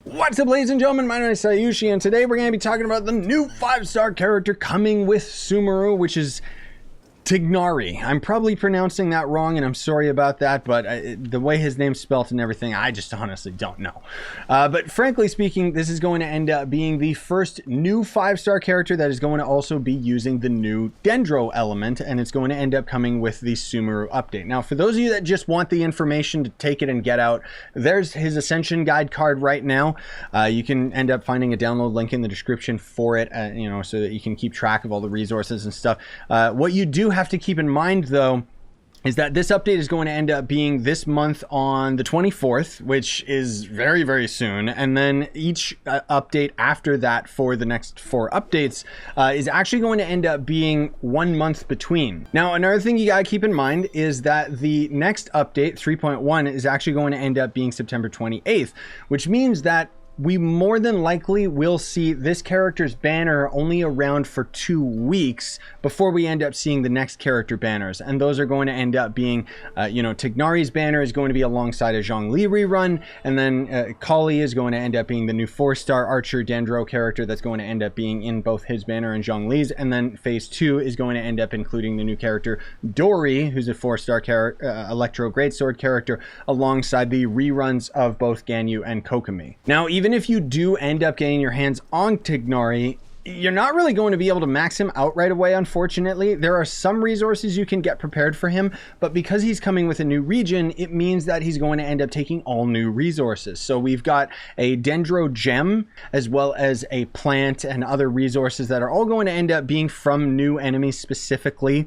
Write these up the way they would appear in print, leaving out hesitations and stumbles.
What's up, ladies and gentlemen? My name is Scyushi, and today we're going to be talking about the new 5-star character coming with Sumeru, which is Tighnari. I'm probably pronouncing that wrong, and I'm sorry about that, but the way his name's spelt and everything, I just honestly don't know. But frankly speaking, this is going to end up being the first new 5-star character that is going to also be using the new Dendro element, and it's going to end up coming with the Sumeru update. Now, for those of you that just want the information to take it and get out, there's his Ascension guide card right now. You can end up finding a download link in the description for it, so that you can keep track of all the resources and stuff. What you do have to keep in mind, though, is that this update is going to end up being this month on the 24th, which is very, very soon. And then each update after that for the next 4 updates is actually going to end up being 1 month between. Now, another thing you gotta keep in mind is that the next update, 3.1, is actually going to end up being September 28th, which means that we more than likely will see this character's banner only around for 2 weeks before we end up seeing the next character banners. And those are going to end up being, Tighnari's banner is going to be alongside a Zhongli rerun. And then Kali is going to end up being the new 4-star Archer Dendro character that's going to end up being in both his banner and Zhongli's. And then phase 2 is going to end up including the new character Dori, who's a 4-star Electro Greatsword character, alongside the reruns of both Ganyu and Kokomi. Now, even if you do end up getting your hands on Tighnari, you're not really going to be able to max him out right away, unfortunately. There are some resources you can get prepared for him, but because he's coming with a new region, it means that he's going to end up taking all new resources. So we've got a Dendro gem, as well as a plant and other resources that are all going to end up being from new enemies specifically,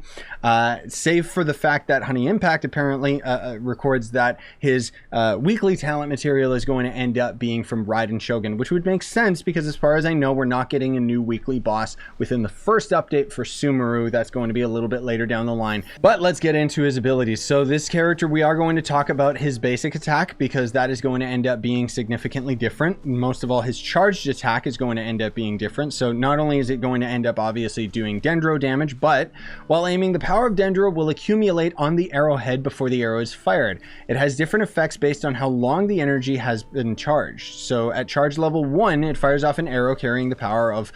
save for the fact that Genshin Impact apparently records that his weekly talent material is going to end up being from Raiden Shogun, which would make sense because as far as I know, we're not getting a new weekly boss within the first update for Sumeru. That's going to be a little bit later down the line. But let's get into his abilities. So this character, we are going to talk about his basic attack because that is going to end up being significantly different. Most of all, his charged attack is going to end up being different. So not only is it going to end up obviously doing Dendro damage, but while aiming, the power of Dendro will accumulate on the arrowhead before the arrow is fired. It has different effects based on how long the energy has been charged. So at charge level 1, it fires off an arrow carrying the power of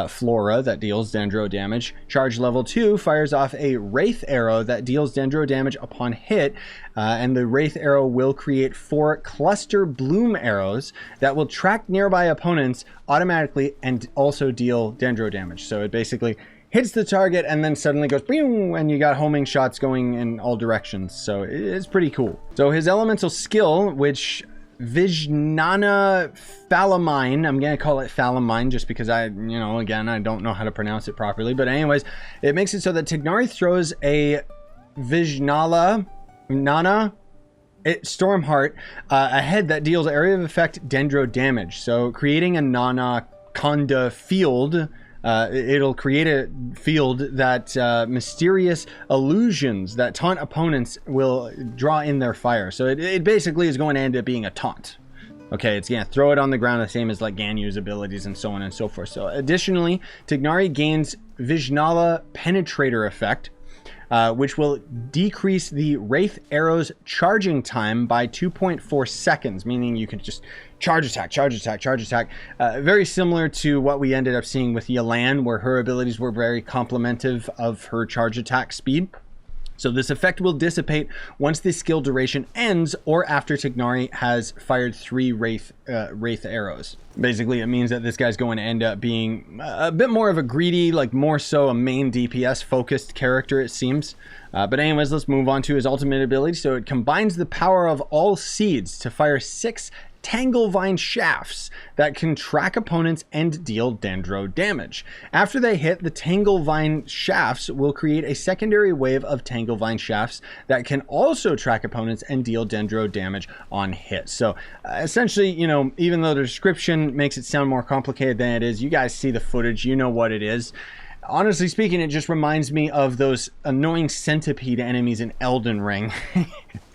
Flora that deals Dendro damage. Charge level 2 fires off a Wraith arrow that deals Dendro damage upon hit, and the Wraith arrow will create 4 cluster bloom arrows that will track nearby opponents automatically and also deal Dendro damage. So it basically hits the target and then suddenly goes boom, and you got homing shots going in all directions. So it's pretty cool. So his elemental skill, which Vijnana Phalamine, I'm going to call it Phalamine just because again, I don't know how to pronounce it properly. But anyways, it makes it so that Tighnari throws a Vijnana Stormheart ahead that deals area of effect Dendro damage. So creating a Nana Konda field, it'll create a field that mysterious illusions that taunt opponents will draw in their fire. So it basically is going to end up being a taunt. Okay, it's going to throw it on the ground, the same as like Ganyu's abilities and so on and so forth. So additionally, Tighnari gains Vijnana Penetrator effect, which will decrease the Wraith arrow's charging time by 2.4 seconds, meaning you can just charge attack, charge attack, charge attack. Very similar to what we ended up seeing with Yelan, where her abilities were very complementive of her charge attack speed. So this effect will dissipate once the skill duration ends or after Tighnari has fired 3 Wraith arrows. Basically, it means that this guy's going to end up being a bit more of a greedy, like more so a main DPS focused character, it seems. But anyways, let's move on to his ultimate ability. So it combines the power of all seeds to fire 6 Tanglevine shafts that can track opponents and deal Dendro damage. After they hit, the Tanglevine shafts will create a secondary wave of Tanglevine shafts that can also track opponents and deal Dendro damage on hit. So essentially, even though the description makes it sound more complicated than it is, you guys see the footage, you know what it is. Honestly speaking, it just reminds me of those annoying centipede enemies in Elden Ring.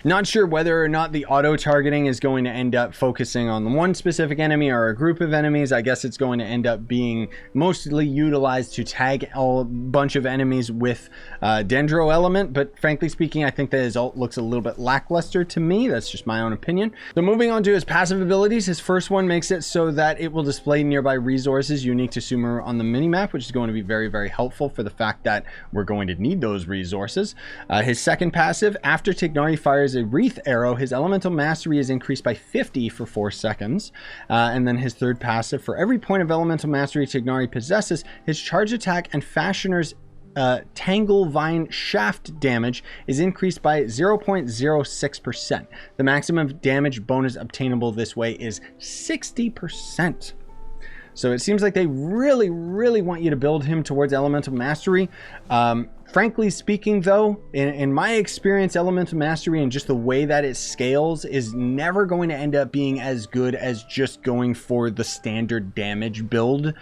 Not sure whether or not the auto-targeting is going to end up focusing on the one specific enemy or a group of enemies. I guess it's going to end up being mostly utilized to tag a bunch of enemies with Dendro element, but frankly speaking, I think that his ult looks a little bit lackluster to me. That's just my own opinion. So moving on to his passive abilities, his first one makes it so that it will display nearby resources unique to Sumeru on the minimap, which is going to be very, very helpful for the fact that we're going to need those resources. His second passive, after Tighnari fires a wreath arrow, his elemental mastery is increased by 50 for 4 seconds. And then his third passive, for every point of elemental mastery Tighnari possesses, his charge attack and fashioner's Tangle Vine shaft damage is increased by 0.06%. The maximum damage bonus obtainable this way is 60%. So it seems like they really, really want you to build him towards elemental mastery. Frankly speaking, though, in my experience, elemental mastery and just the way that it scales is never going to end up being as good as just going for the standard damage build.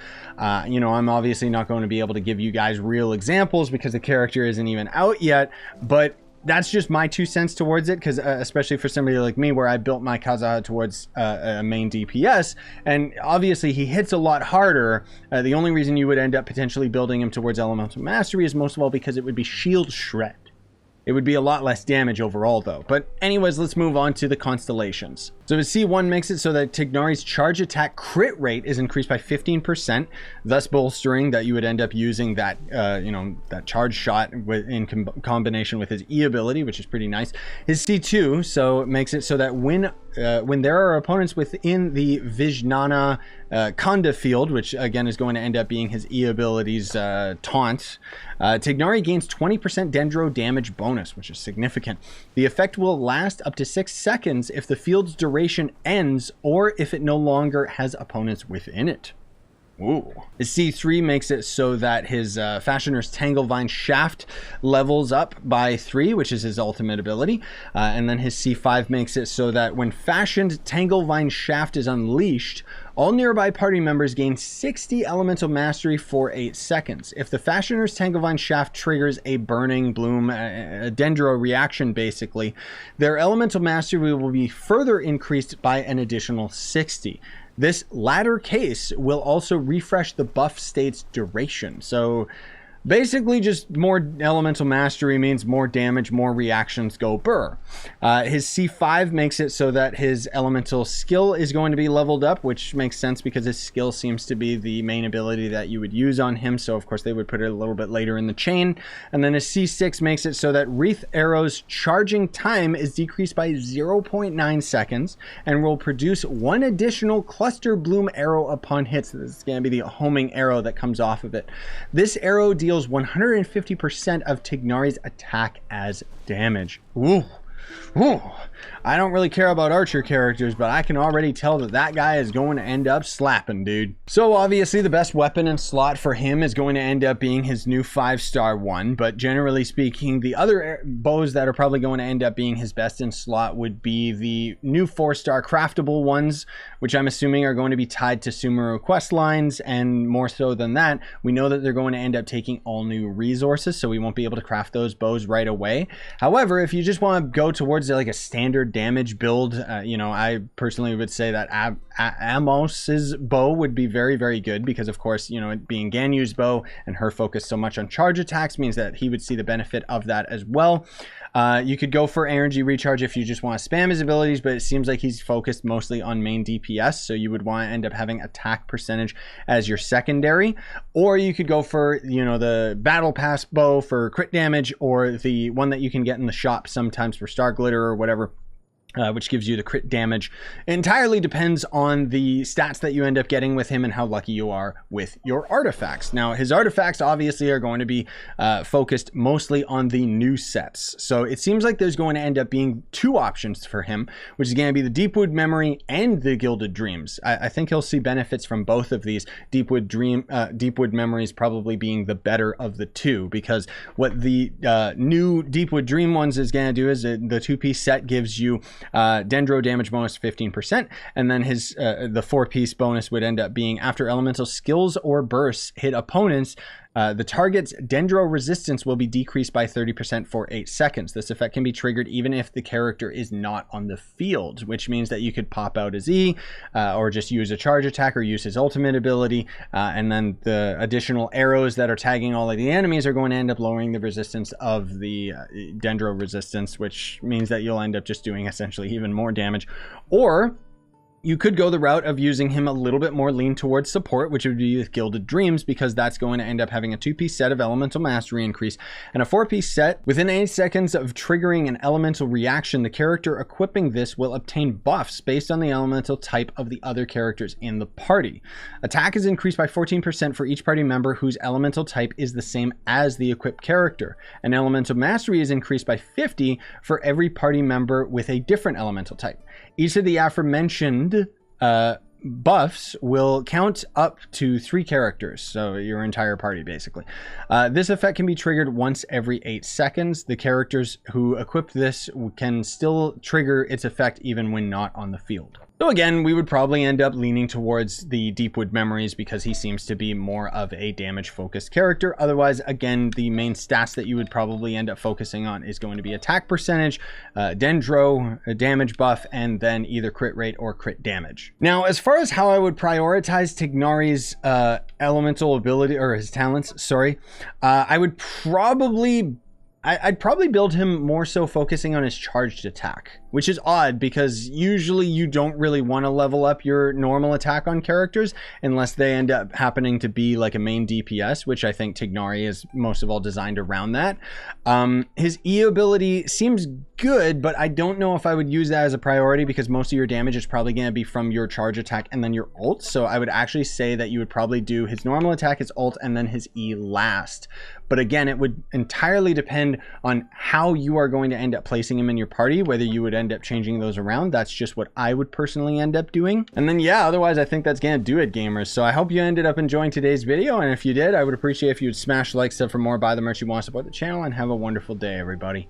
You know, I'm obviously not going to be able to give you guys real examples because the character isn't even out yet, but that's just my 2 cents towards it, because especially for somebody like me, where I built my Kazaha towards a main DPS, and obviously he hits a lot harder. The only reason you would end up potentially building him towards Elemental Mastery is most of all because it would be Shield Shred. It would be a lot less damage overall, though. But anyways, let's move on to the Constellations. So his C1 makes it so that Tighnari's charge attack crit rate is increased by 15%, thus bolstering that you would end up using that, you know, that charge shot in combination with his E ability, which is pretty nice. His C2, so it makes it so that when there are opponents within the Vijnana Khanda field, which again is going to end up being his E ability's taunt, Tighnari gains 20% Dendro damage bonus, which is significant. The effect will last up to 6 seconds if the field's duration ends or if it no longer has opponents within it. Ooh. His C3 makes it so that his Fashioner's Tanglevine Shaft levels up by 3, which is his ultimate ability. And then his C5 makes it so that when Fashioned Tanglevine Shaft is unleashed, all nearby party members gain 60 elemental mastery for 8 seconds. If the Fashioner's Tanglevine Shaft triggers a Burning Bloom, a Dendro reaction basically, their elemental mastery will be further increased by an additional 60. This latter case will also refresh the buff state's duration. So basically just more elemental mastery means more damage, more reactions go burr. His C5 makes it so that his elemental skill is going to be leveled up, which makes sense because his skill seems to be the main ability that you would use on him. So of course they would put it a little bit later in the chain. And then his C6 makes it so that Wreath Arrow's charging time is decreased by 0.9 seconds and will produce 1 additional Cluster Bloom arrow upon hits. This is going to be the homing arrow that comes off of it. This arrow deals 150% of Tighnari's attack as damage. Ooh. Ooh. I don't really care about archer characters, but I can already tell that that guy is going to end up slapping, dude. So obviously the best weapon in slot for him is going to end up being his new 5-star one, but generally speaking, the other bows that are probably going to end up being his best in slot would be the new 4-star craftable ones, which I'm assuming are going to be tied to Sumeru quest lines, and more so than that, we know that they're going to end up taking all new resources, so we won't be able to craft those bows right away. However, if you just want to go towards like a standard damage build, you know, I personally would say that Amos's bow would be very, very good because, of course, you know, it being Ganyu's bow and her focus so much on charge attacks means that he would see the benefit of that as well. You could go for energy recharge if you just want to spam his abilities, but it seems like he's focused mostly on main DPS, so you would want to end up having attack percentage as your secondary. Or you could go for, you know, the battle pass bow for crit damage, or the one that you can get in the shop sometimes for star glitter or whatever, which gives you the crit damage. It entirely depends on the stats that you end up getting with him and how lucky you are with your artifacts. Now, his artifacts obviously are going to be focused mostly on the new sets. So it seems like there's going to end up being 2 options for him, which is going to be the Deepwood Memory and the Gilded Dreams. I think he'll see benefits from both of these. Deepwood Memories probably being the better of the 2, because what the new Deepwood Dream ones is going to do is the 2-piece set gives you Dendro damage bonus 15%, and then his the 4-piece bonus would end up being after elemental skills or bursts hit opponents, The target's Dendro resistance will be decreased by 30% for 8 seconds. This effect can be triggered even if the character is not on the field, which means that you could pop out his E, or just use a charge attack or use his ultimate ability, and then the additional arrows that are tagging all of the enemies are going to end up lowering the resistance of the Dendro resistance, which means that you'll end up just doing essentially even more damage. Or you could go the route of using him a little bit more lean towards support, which would be with Gilded Dreams, because that's going to end up having a 2-piece set of Elemental Mastery increase and a 4-piece set. Within 8 seconds of triggering an elemental reaction, the character equipping this will obtain buffs based on the elemental type of the other characters in the party. Attack is increased by 14% for each party member whose elemental type is the same as the equipped character. And Elemental Mastery is increased by 50 for every party member with a different elemental type. Each of the aforementioned buffs will count up to 3 characters, so your entire party basically. This effect can be triggered once every 8 seconds. The characters who equip this can still trigger its effect even when not on the field. So again, we would probably end up leaning towards the Deepwood Memories because he seems to be more of a damage-focused character. Otherwise, again, the main stats that you would probably end up focusing on is going to be attack percentage, Dendro, a damage buff, and then either crit rate or crit damage. Now, as far as how I would prioritize Tighnari's elemental ability, or his talents, sorry, I'd probably build him more so focusing on his charged attack, which is odd because usually you don't really want to level up your normal attack on characters unless they end up happening to be like a main DPS, which I think Tighnari is most of all designed around that. His E ability seems good, but I don't know if I would use that as a priority because most of your damage is probably going to be from your charge attack and then your ult. So I would actually say that you would probably do his normal attack, his ult, and then his E last. But again, it would entirely depend on how you are going to end up placing him in your party, whether you would end up changing those around. That's just what I would personally end up doing. And then yeah, otherwise I think that's gonna do it, gamers. So I hope you ended up enjoying today's video, and if you did, I would appreciate if you would smash like, sub for more, buy the merch you want, support the channel, and have a wonderful day, everybody.